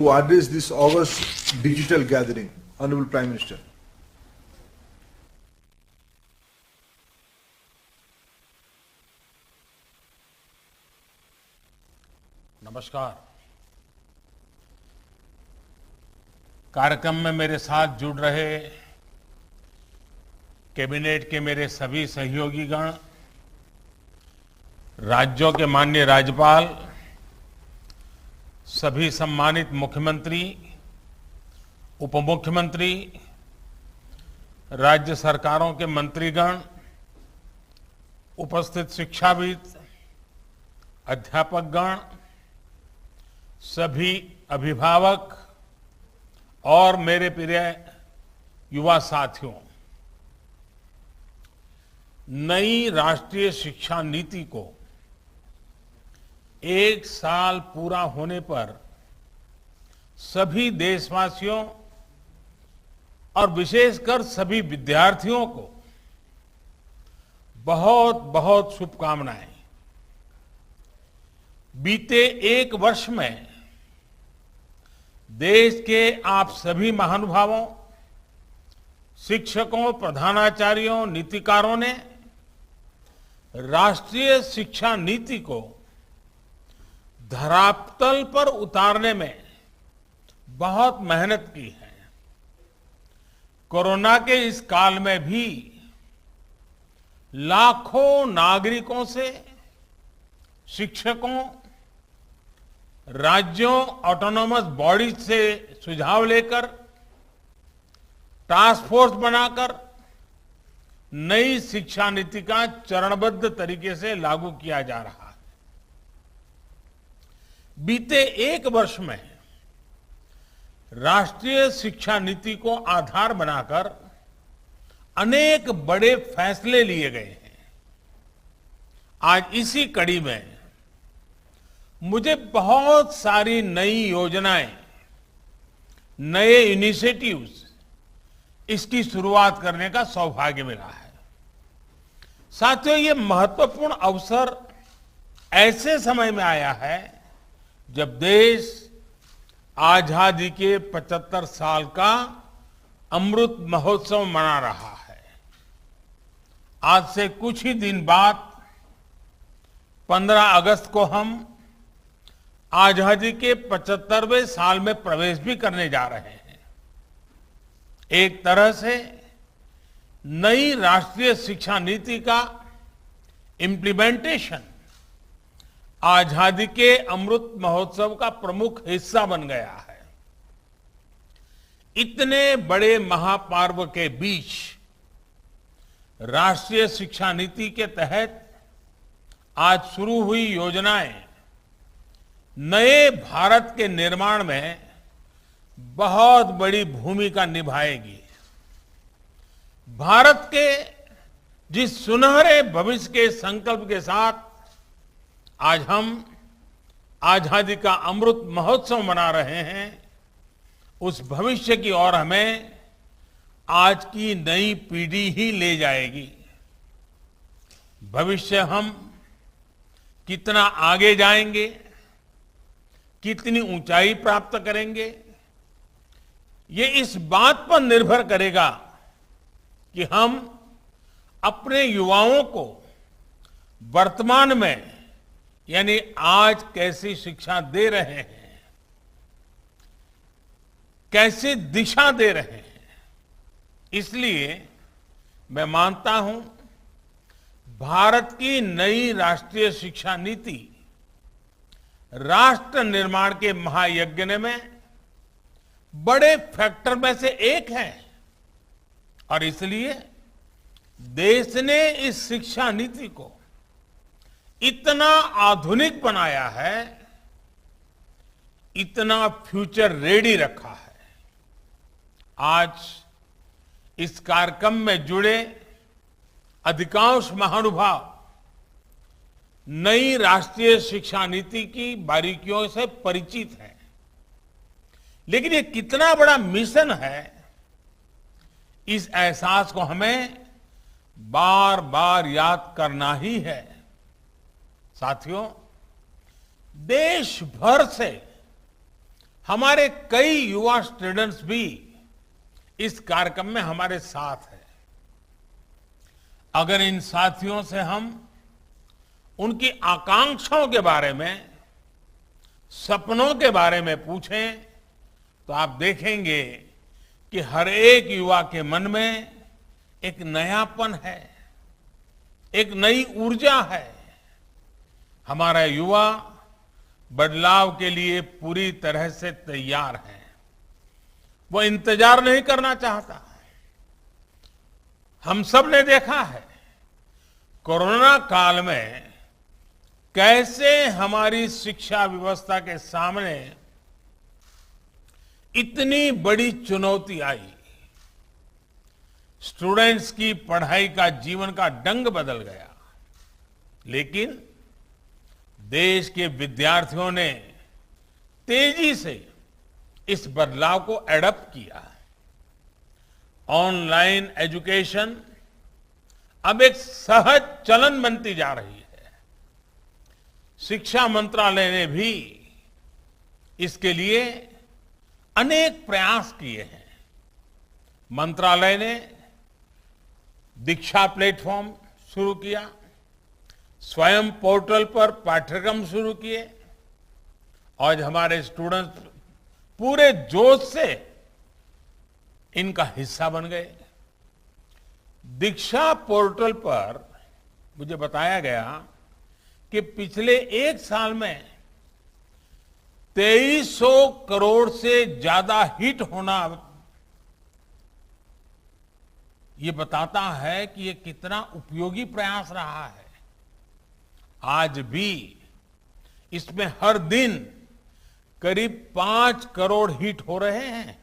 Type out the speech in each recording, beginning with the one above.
to address this August digital gathering. Honorable Prime Minister. नमस्कार। कार्यक्रम में मेरे साथ जुड़ रहे कैबिनेट के मेरे सभी सहयोगीगण, राज्यों के माननीय राज्यपाल, सभी सम्मानित मुख्यमंत्री, उप मुख्यमंत्री, राज्य सरकारों के मंत्रीगण, उपस्थित शिक्षाविद, अध्यापकगण, सभी अभिभावक और मेरे प्रिय युवा साथियों, नई राष्ट्रीय शिक्षा नीति को एक साल पूरा होने पर सभी देशवासियों और विशेषकर सभी विद्यार्थियों को बहुत बहुत शुभकामनाएं। बीते एक वर्ष में देश के आप सभी महानुभावों, शिक्षकों, प्रधानाचार्यों, नीतिकारों ने राष्ट्रीय शिक्षा नीति को धरातल पर उतारने में बहुत मेहनत की है। कोरोना के इस काल में भी लाखों नागरिकों से, शिक्षकों, राज्यों, ऑटोनोमस बॉडीज से सुझाव लेकर टास्क फोर्स बनाकर नई शिक्षा नीति का चरणबद्ध तरीके से लागू किया जा रहा है। बीते एक वर्ष में राष्ट्रीय शिक्षा नीति को आधार बनाकर अनेक बड़े फैसले लिए गए हैं। आज इसी कड़ी में मुझे बहुत सारी नई योजनाएं, नए इनिशिएटिव्स, इसकी शुरुआत करने का सौभाग्य मिला है। साथियों, ये महत्वपूर्ण अवसर ऐसे समय में आया है जब देश आजादी के 75 साल का अमृत महोत्सव मना रहा है। आज से कुछ ही दिन बाद 15 अगस्त को हम आजादी के 75वें साल में प्रवेश भी करने जा रहे हैं। एक तरह से नई राष्ट्रीय शिक्षा नीति का इम्प्लीमेंटेशन आजादी के अमृत महोत्सव का प्रमुख हिस्सा बन गया है। इतने बड़े महापर्व के बीच राष्ट्रीय शिक्षा नीति के तहत आज शुरू हुई योजनाएं नए भारत के निर्माण में बहुत बड़ी भूमिका निभाएगी। भारत के जिस सुनहरे भविष्य के संकल्प के साथ आज हम आजादी का अमृत महोत्सव मना रहे हैं, उस भविष्य की ओर हमें आज की नई पीढ़ी ही ले जाएगी। भविष्य हम कितना आगे जाएंगे, कितनी ऊंचाई प्राप्त करेंगे, ये इस बात पर निर्भर करेगा कि हम अपने युवाओं को वर्तमान में यानी आज कैसी शिक्षा दे रहे हैं, कैसी दिशा दे रहे हैं। इसलिए मैं मानता हूं भारत की नई राष्ट्रीय शिक्षा नीति राष्ट्र निर्माण के महायज्ञ में बड़े फैक्टर में से एक है और इसलिए देश ने इस शिक्षा नीति को इतना आधुनिक बनाया है, इतना फ्यूचर रेडी रखा है। आज इस कार्यक्रम में जुड़े अधिकांश महानुभाव नई राष्ट्रीय शिक्षा नीति की बारीकियों से परिचित हैं, लेकिन ये कितना बड़ा मिशन है, इस एहसास को हमें बार बार याद करना ही है। साथियों, देश भर से हमारे कई युवा स्टूडेंट्स भी इस कार्यक्रम में हमारे साथ हैं। अगर इन साथियों से हम उनकी आकांक्षाओं के बारे में, सपनों के बारे में पूछें तो आप देखेंगे कि हर एक युवा के मन में एक नयापन है, एक नई ऊर्जा है। हमारा युवा बदलाव के लिए पूरी तरह से तैयार है। वो इंतजार नहीं करना चाहता। हम सब ने देखा है कोरोना काल में कैसे हमारी शिक्षा व्यवस्था के सामने इतनी बड़ी चुनौती आई। स्टूडेंट्स की पढ़ाई का, जीवन का ढंग बदल गया, लेकिन देश के विद्यार्थियों ने तेजी से इस बदलाव को एडप्ट किया। ऑनलाइन एजुकेशन अब एक सहज चलन बनती जा रही है। शिक्षा मंत्रालय ने भी इसके लिए अनेक प्रयास किए हैं। मंत्रालय ने दीक्षा प्लेटफॉर्म शुरू किया, स्वयं पोर्टल पर पाठ्यक्रम शुरू किए और हमारे स्टूडेंट्स पूरे जोश से इनका हिस्सा बन गए। दीक्षा पोर्टल पर मुझे बताया गया कि पिछले एक साल में 2300 करोड़ से ज्यादा हिट होना ये बताता है कि ये कितना उपयोगी प्रयास रहा है। आज भी इसमें हर दिन करीब 5 करोड़ हिट हो रहे हैं।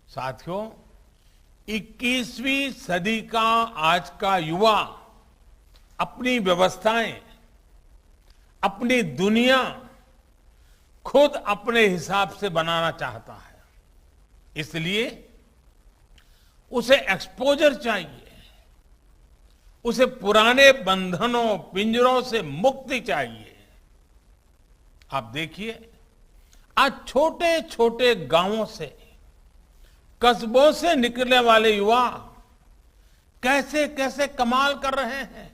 साथियों, 21वीं सदी का आज का युवा अपनी व्यवस्थाएं, अपनी दुनिया खुद अपने हिसाब से बनाना चाहता है। इसलिए उसे एक्सपोजर चाहिए, उसे पुराने बंधनों, पिंजरों से मुक्ति चाहिए। आप देखिए, आज छोटे छोटे गांवों से, कस्बों से निकलने वाले युवा कैसे कैसे कमाल कर रहे हैं।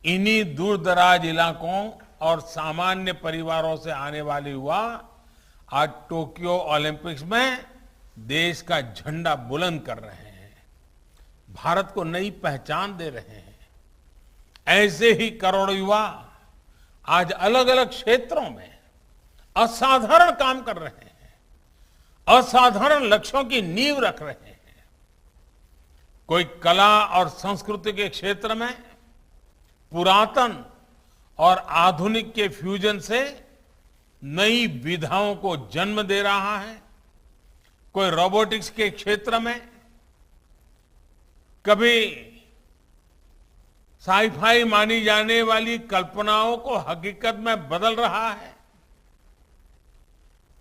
इन्हीं दूर दराज इलाकों और सामान्य परिवारों से आने वाले युवा आज टोक्यो ओलंपिक्स में देश का झंडा बुलंद कर रहे हैं, भारत को नई पहचान दे रहे हैं। ऐसे ही करोड़ों युवा आज अलग अलग क्षेत्रों में असाधारण काम कर रहे हैं, असाधारण लक्ष्यों की नींव रख रहे हैं। कोई कला और संस्कृति के क्षेत्र में पुरातन और आधुनिक के फ्यूजन से नई विधाओं को जन्म दे रहा है। कोई रोबोटिक्स के क्षेत्र में कभी साईफाई मानी जाने वाली कल्पनाओं को हकीकत में बदल रहा है।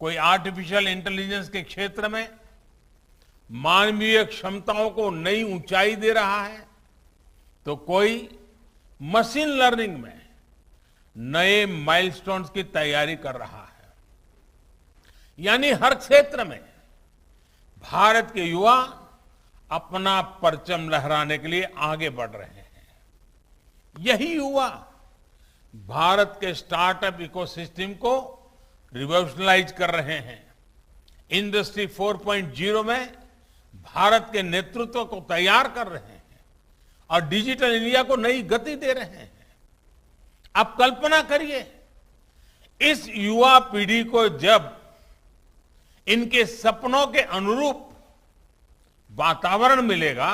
कोई आर्टिफिशियल इंटेलिजेंस के क्षेत्र में मानवीय क्षमताओं को नई ऊंचाई दे रहा है, तो कोई मशीन लर्निंग में नए माइलस्टोन्स की तैयारी कर रहा है। यानी हर क्षेत्र में भारत के युवा अपना परचम लहराने के लिए आगे बढ़ रहे हैं। यही युवा भारत के स्टार्टअप इकोसिस्टम को रिवॉल्यूशनलाइज कर रहे हैं। इंडस्ट्री 4.0 में भारत के नेतृत्व को तैयार कर रहे हैं और डिजिटल इंडिया को नई गति दे रहे हैं। आप कल्पना करिए, इस युवा पीढ़ी को जब इनके सपनों के अनुरूप वातावरण मिलेगा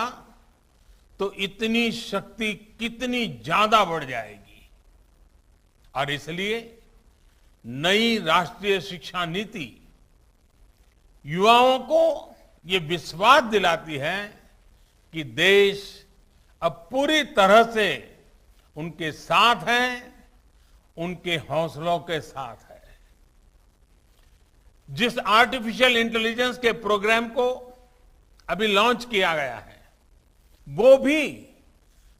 तो इतनी शक्ति कितनी ज्यादा बढ़ जाएगी। और इसलिए नई राष्ट्रीय शिक्षा नीति युवाओं को ये विश्वास दिलाती है कि देश अब पूरी तरह से उनके साथ है, उनके हौसलों के साथ है। जिस आर्टिफिशियल इंटेलिजेंस के प्रोग्राम को अभी लॉन्च किया गया है, वो भी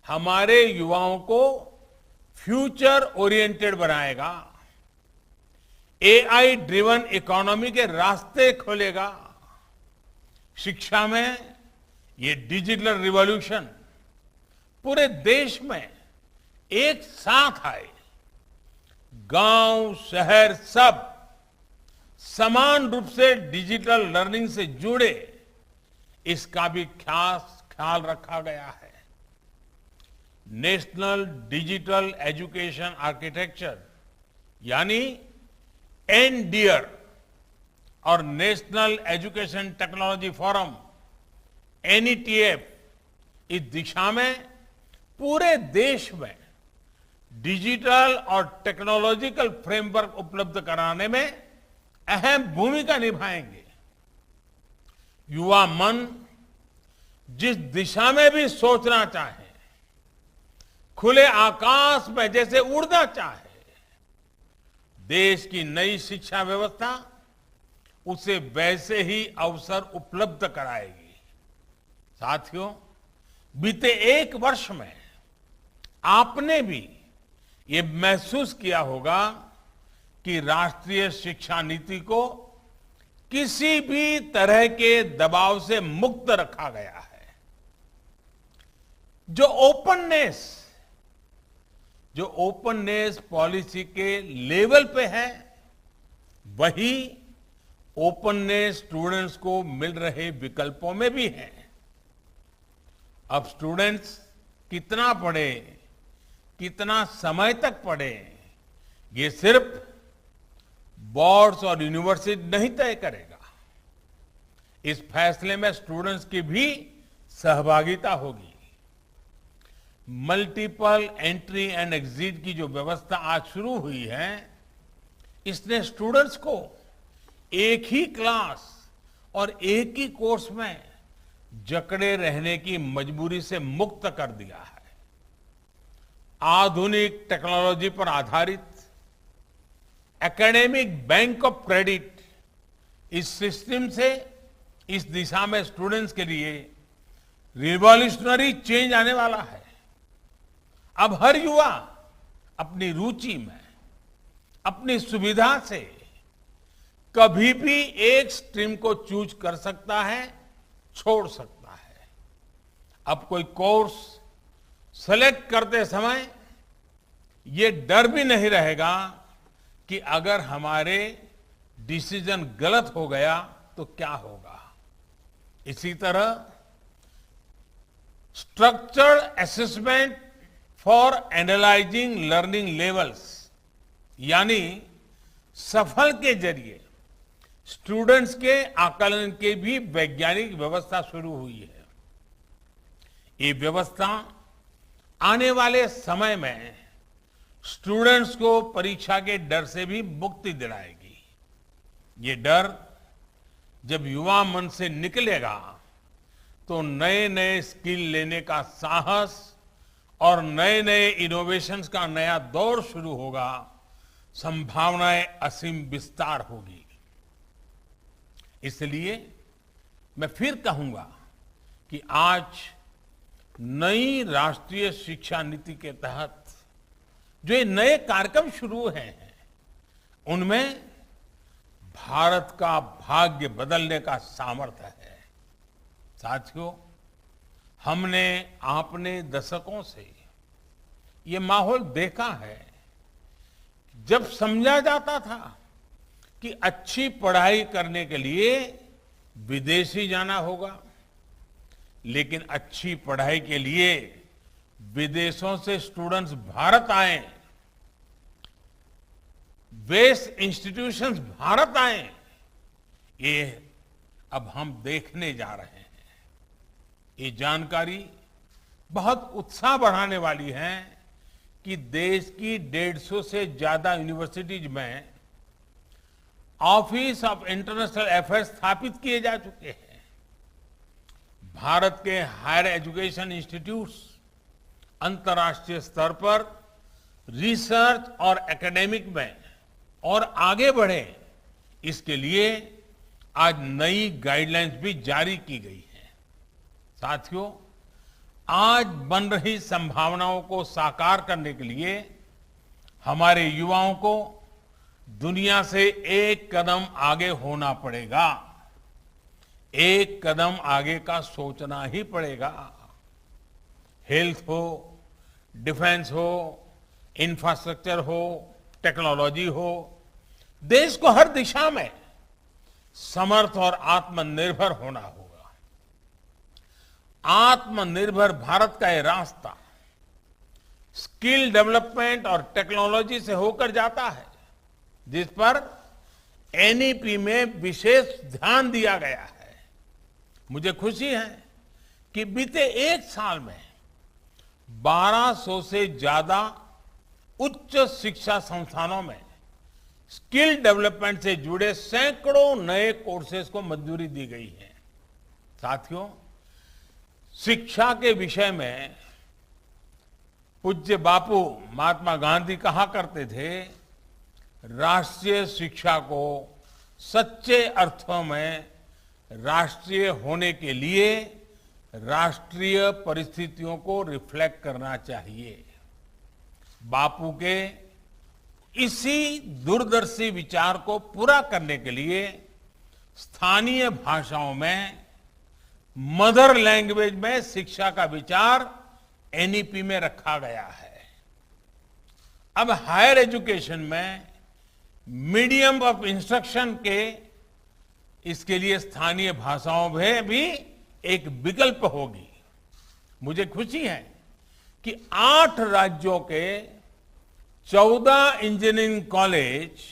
हमारे युवाओं को फ्यूचर ओरिएंटेड बनाएगा। एआई ड्रिवन इकोनॉमी के रास्ते खोलेगा। शिक्षा में ये डिजिटल रिवॉल्यूशन पूरे देश में एक साथ आए, गांव शहर सब समान रूप से डिजिटल लर्निंग से जुड़े, इसका भी ख्याल रखा गया है। नेशनल डिजिटल एजुकेशन आर्किटेक्चर यानी एनडीआर और national education technology forum NETF इस दिशा में पूरे देश में डिजिटल और टेक्नोलॉजिकल फ्रेमवर्क उपलब्ध कराने में अहम भूमिका निभाएंगे। युवा मन जिस दिशा में भी सोचना चाहे, खुले आकाश में जैसे उड़ना चाहे, देश की नई शिक्षा व्यवस्था उसे वैसे ही अवसर उपलब्ध कराएगी। साथियों, बीते एक वर्ष में आपने भी ये महसूस किया होगा कि राष्ट्रीय शिक्षा नीति को किसी भी तरह के दबाव से मुक्त रखा गया है। जो ओपननेस पॉलिसी के लेवल पे है, वही ओपननेस स्टूडेंट्स को मिल रहे विकल्पों में भी है। अब स्टूडेंट्स कितना पढ़े, कितना समय तक पढ़े, ये सिर्फ बोर्ड्स और यूनिवर्सिटी नहीं तय करेगा। इस फैसले में स्टूडेंट्स की भी सहभागिता होगी। मल्टीपल एंट्री एंड एग्जिट की जो व्यवस्था आज शुरू हुई है, इसने स्टूडेंट्स को एक ही क्लास और एक ही कोर्स में जकड़े रहने की मजबूरी से मुक्त कर दिया है। आधुनिक टेक्नोलॉजी पर आधारित एकेडमिक बैंक ऑफ क्रेडिट, इस सिस्टम से इस दिशा में स्टूडेंट्स के लिए रिवॉल्यूशनरी चेंज आने वाला है। अब हर युवा अपनी रुचि में, अपनी सुविधा से कभी भी एक स्ट्रीम को चूज कर सकता है, छोड़ सकता है। अब कोई कोर्स सेलेक्ट करते समय ये डर भी नहीं रहेगा कि अगर हमारे डिसीजन गलत हो गया तो क्या होगा। इसी तरह structured assessment for analysing learning levels यानी सफल के जरिए स्टूडेंट्स के आकलन की भी वैज्ञानिक व्यवस्था शुरू हुई है। ये व्यवस्था आने वाले समय में स्टूडेंट्स को परीक्षा के डर से भी मुक्ति दिलाएगी। ये डर जब युवा मन से निकलेगा तो नए नए स्किल लेने का साहस और नए नए इनोवेशंस का नया दौर शुरू होगा। संभावनाएं असीम विस्तार होगी। इसलिए मैं फिर कहूंगा कि आज नई राष्ट्रीय शिक्षा नीति के तहत जो ये नए कार्यक्रम शुरू हुए हैं, उनमें भारत का भाग्य बदलने का सामर्थ्य है। साथियों, हमने आपने दशकों से ये माहौल देखा है। जब समझा जाता था कि अच्छी पढ़ाई करने के लिए विदेशी जाना होगा, लेकिन अच्छी पढ़ाई के लिए विदेशों से स्टूडेंट्स भारत आए, बेस्ट इंस्टीट्यूशंस भारत आए, ये अब हम देखने जा रहे हैं। ये जानकारी बहुत उत्साह बढ़ाने वाली है कि देश की 150 से ज्यादा यूनिवर्सिटीज में ऑफिस ऑफ इंटरनेशनल अफेयर्स स्थापित किए जा चुके हैं। भारत के हायर एजुकेशन इंस्टीट्यूट्स अंतर्राष्ट्रीय स्तर पर रिसर्च और एकेडमिक में और आगे बढ़े, इसके लिए आज नई गाइडलाइंस भी जारी की गई है। साथियों, आज बन रही संभावनाओं को साकार करने के लिए हमारे युवाओं को दुनिया से एक कदम आगे होना पड़ेगा। एक कदम आगे का सोचना ही पड़ेगा। हेल्थ हो, डिफेंस हो, इंफ्रास्ट्रक्चर हो, टेक्नोलॉजी हो, देश को हर दिशा में समर्थ और आत्मनिर्भर होना होगा। आत्मनिर्भर भारत का ये रास्ता स्किल डेवलपमेंट और टेक्नोलॉजी से होकर जाता है, जिस पर एनईपी में विशेष ध्यान दिया गया है। मुझे खुशी है कि बीते एक साल में 1200 से ज्यादा उच्च शिक्षा संस्थानों में स्किल डेवलपमेंट से जुड़े सैकड़ों नए कोर्सेज को मंजूरी दी गई है। साथियों, शिक्षा के विषय में पूज्य बापू महात्मा गांधी कहा करते थे, राष्ट्रीय शिक्षा को सच्चे अर्थों में राष्ट्रीय होने के लिए राष्ट्रीय परिस्थितियों को रिफ्लेक्ट करना चाहिए। बापू के इसी दूरदर्शी विचार को पूरा करने के लिए स्थानीय भाषाओं में मदर लैंग्वेज में शिक्षा का विचार एनईपी में रखा गया है। अब हायर एजुकेशन में मीडियम ऑफ इंस्ट्रक्शन के इसके लिए स्थानीय भाषाओं में भी एक विकल्प होगी। मुझे खुशी है कि 8 राज्यों के 14 इंजीनियरिंग कॉलेज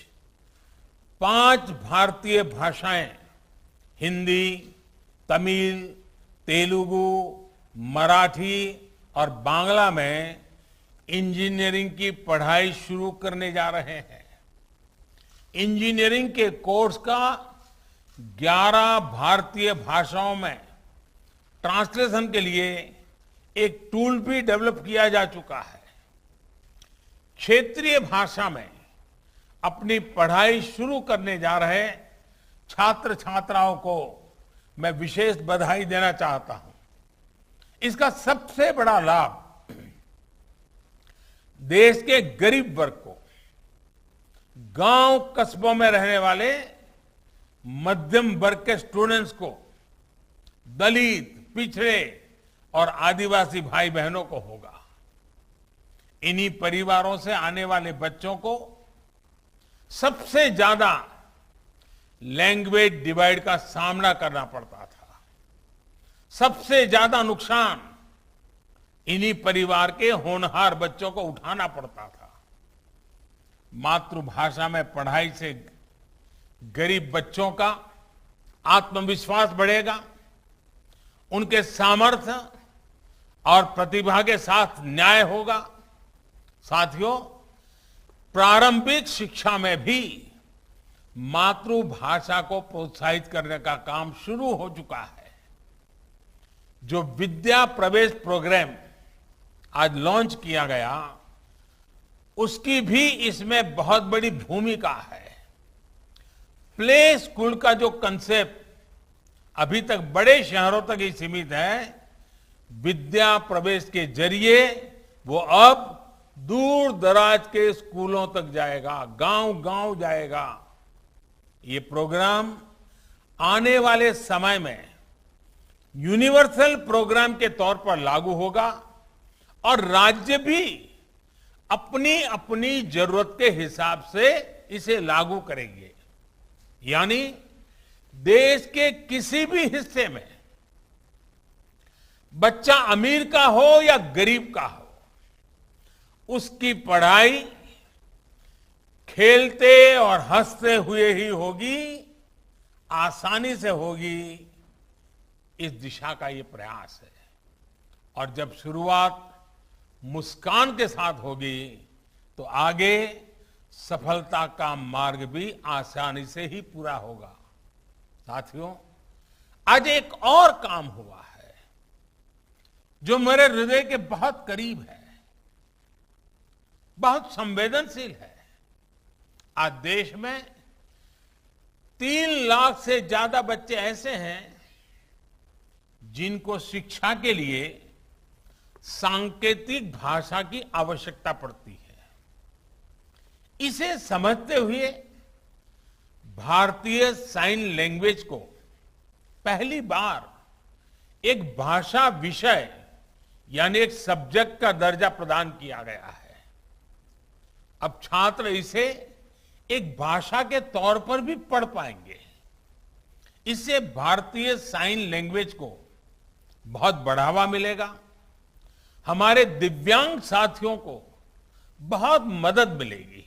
5 भारतीय भाषाएं हिंदी, तमिल, तेलुगु, मराठी और बांग्ला में इंजीनियरिंग की पढ़ाई शुरू करने जा रहे हैं। इंजीनियरिंग के कोर्स का 11 भारतीय भाषाओं में ट्रांसलेशन के लिए एक टूल भी डेवलप किया जा चुका है। क्षेत्रीय भाषा में अपनी पढ़ाई शुरू करने जा रहे छात्र छात्राओं को मैं विशेष बधाई देना चाहता हूं। इसका सबसे बड़ा लाभ देश के गरीब वर्ग को, गांव कस्बों में रहने वाले मध्यम वर्ग के स्टूडेंट्स को, दलित, पिछड़े और आदिवासी भाई बहनों को होगा। इन्हीं परिवारों से आने वाले बच्चों को सबसे ज्यादा लैंग्वेज डिवाइड का सामना करना पड़ता था। सबसे ज्यादा नुकसान इन्हीं परिवार के होनहार बच्चों को उठाना पड़ता था। मातृभाषा में पढ़ाई से गरीब बच्चों का आत्मविश्वास बढ़ेगा, उनके सामर्थ्य और प्रतिभा के साथ न्याय होगा। साथियों, प्रारंभिक शिक्षा में भी मातृभाषा को प्रोत्साहित करने का काम शुरू हो चुका है। जो विद्या प्रवेश प्रोग्राम आज लॉन्च किया गया, उसकी भी इसमें बहुत बड़ी भूमिका है। प्ले स्कूल का जो कंसेप्ट अभी तक बड़े शहरों तक ही सीमित है, विद्या प्रवेश के जरिए वो अब दूर दराज के स्कूलों तक जाएगा, गांव-गांव जाएगा। ये प्रोग्राम आने वाले समय में यूनिवर्सल प्रोग्राम के तौर पर लागू होगा और राज्य भी अपनी अपनी जरूरत के हिसाब से इसे लागू करेंगे। यानी देश के किसी भी हिस्से में बच्चा अमीर का हो या गरीब का हो, उसकी पढ़ाई खेलते और हंसते हुए ही होगी, आसानी से होगी। इस दिशा का ये प्रयास है और जब शुरुआत मुस्कान के साथ होगी तो आगे सफलता का मार्ग भी आसानी से ही पूरा होगा। साथियों, आज एक और काम हुआ है जो मेरे हृदय के बहुत करीब है, बहुत संवेदनशील है। आज देश में 3 लाख से ज्यादा बच्चे ऐसे हैं जिनको शिक्षा के लिए सांकेतिक भाषा की आवश्यकता पड़ती है। इसे समझते हुए भारतीय साइन लैंग्वेज को पहली बार एक भाषा विषय यानी एक सब्जेक्ट का दर्जा प्रदान किया गया है। अब छात्र इसे एक भाषा के तौर पर भी पढ़ पाएंगे। इससे भारतीय साइन लैंग्वेज को बहुत बढ़ावा मिलेगा। हमारे दिव्यांग साथियों को बहुत मदद मिलेगी।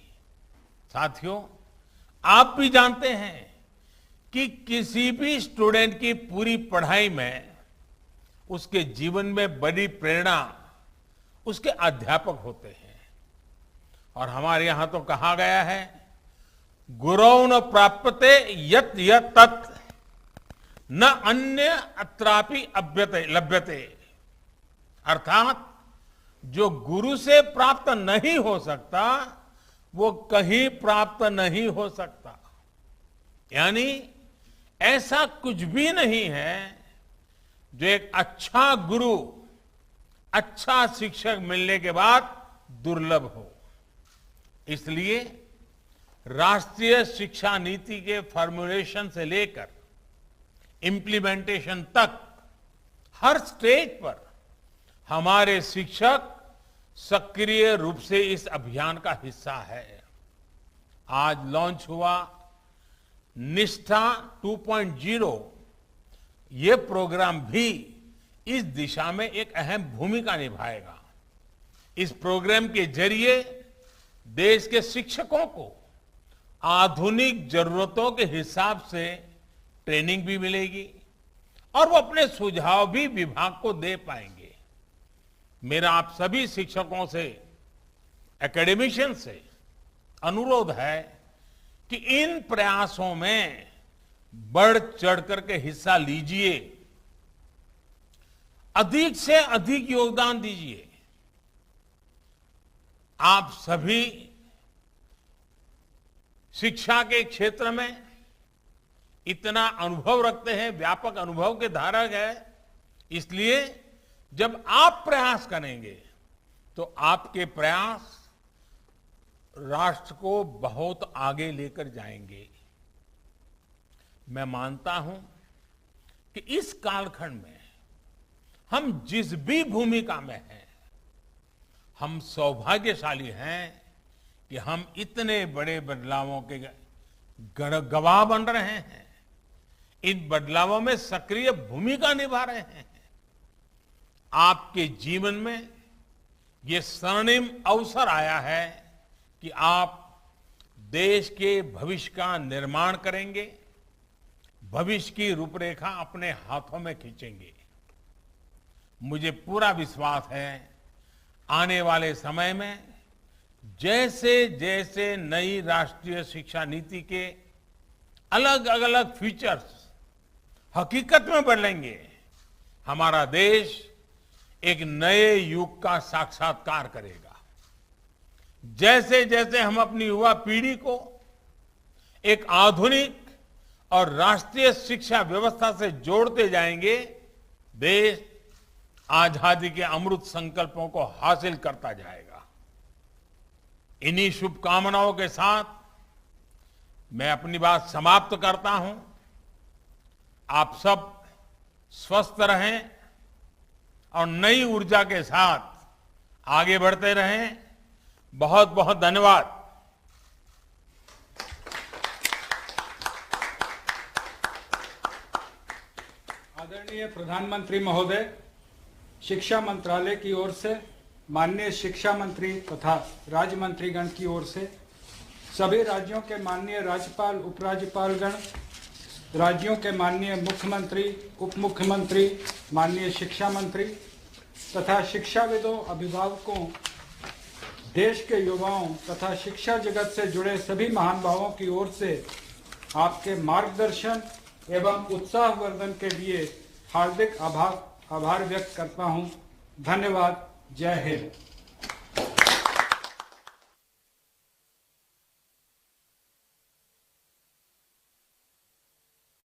साथियों, आप भी जानते हैं कि किसी भी स्टूडेंट की पूरी पढ़ाई में उसके जीवन में बड़ी प्रेरणा उसके अध्यापक होते हैं। और हमारे यहां तो कहा गया है, गुरौ न प्राप्यते यत् यत् तत् न अन्य अत्रापि अभ्यते लभ्यते। अर्थात जो गुरु से प्राप्त नहीं हो सकता वो कहीं प्राप्त नहीं हो सकता। यानी ऐसा कुछ भी नहीं है जो एक अच्छा गुरु, अच्छा शिक्षक मिलने के बाद दुर्लभ हो। इसलिए राष्ट्रीय शिक्षा नीति के फॉर्मुलेशन से लेकर इंप्लीमेंटेशन तक हर स्टेज पर हमारे शिक्षक सक्रिय रूप से इस अभियान का हिस्सा है। आज लॉन्च हुआ निष्ठा 2.0, ये प्रोग्राम भी इस दिशा में एक अहम भूमिका निभाएगा। इस प्रोग्राम के जरिए देश के शिक्षकों को आधुनिक जरूरतों के हिसाब से ट्रेनिंग भी मिलेगी और वो अपने सुझाव भी विभाग को दे पाएंगे। मेरा आप सभी शिक्षकों से, एकेडमिशियन से अनुरोध है कि इन प्रयासों में बढ़ चढ़ करके हिस्सा लीजिए, अधिक से अधिक योगदान दीजिए। आप सभी शिक्षा के क्षेत्र में इतना अनुभव रखते हैं, व्यापक अनुभव के धारक है, इसलिए जब आप प्रयास करेंगे तो आपके प्रयास राष्ट्र को बहुत आगे लेकर जाएंगे। मैं मानता हूं कि इस कालखंड में हम जिस भी भूमिका में हैं, हम सौभाग्यशाली हैं कि हम इतने बड़े बदलावों के गवाह बन रहे हैं। इन बदलावों में सक्रिय भूमिका निभा रहे हैं। आपके जीवन में ये स्वर्णिम अवसर आया है कि आप देश के भविष्य का निर्माण करेंगे, भविष्य की रूपरेखा अपने हाथों में खींचेंगे। मुझे पूरा विश्वास है आने वाले समय में जैसे जैसे नई राष्ट्रीय शिक्षा नीति के अलग अलग फीचर्स हकीकत में बदलेंगे, हमारा देश एक नए युग का साक्षात्कार करेगा। जैसे जैसे हम अपनी युवा पीढ़ी को एक आधुनिक और राष्ट्रीय शिक्षा व्यवस्था से जोड़ते जाएंगे, देश आजादी के अमृत संकल्पों को हासिल करता जाएगा। इन्हीं शुभकामनाओं के साथ मैं अपनी बात समाप्त करता हूं। आप सब स्वस्थ रहें और नई ऊर्जा के साथ आगे बढ़ते रहें। बहुत बहुत धन्यवाद। आदरणीय प्रधानमंत्री महोदय, शिक्षा मंत्रालय की ओर से, माननीय शिक्षा मंत्री तथा राज्य मंत्रीगण की ओर से, सभी राज्यों के माननीय राज्यपाल, उपराज्यपालगण, राज्यों के माननीय मुख्यमंत्री, उप मुख्यमंत्री, माननीय शिक्षा मंत्री तथा शिक्षाविदों, अभिभावकों, देश के युवाओं तथा शिक्षा जगत से जुड़े सभी महानुभावों की ओर से आपके मार्गदर्शन एवं उत्साहवर्धन के लिए हार्दिक आभार व्यक्त करता हूं। धन्यवाद। जय हिंद।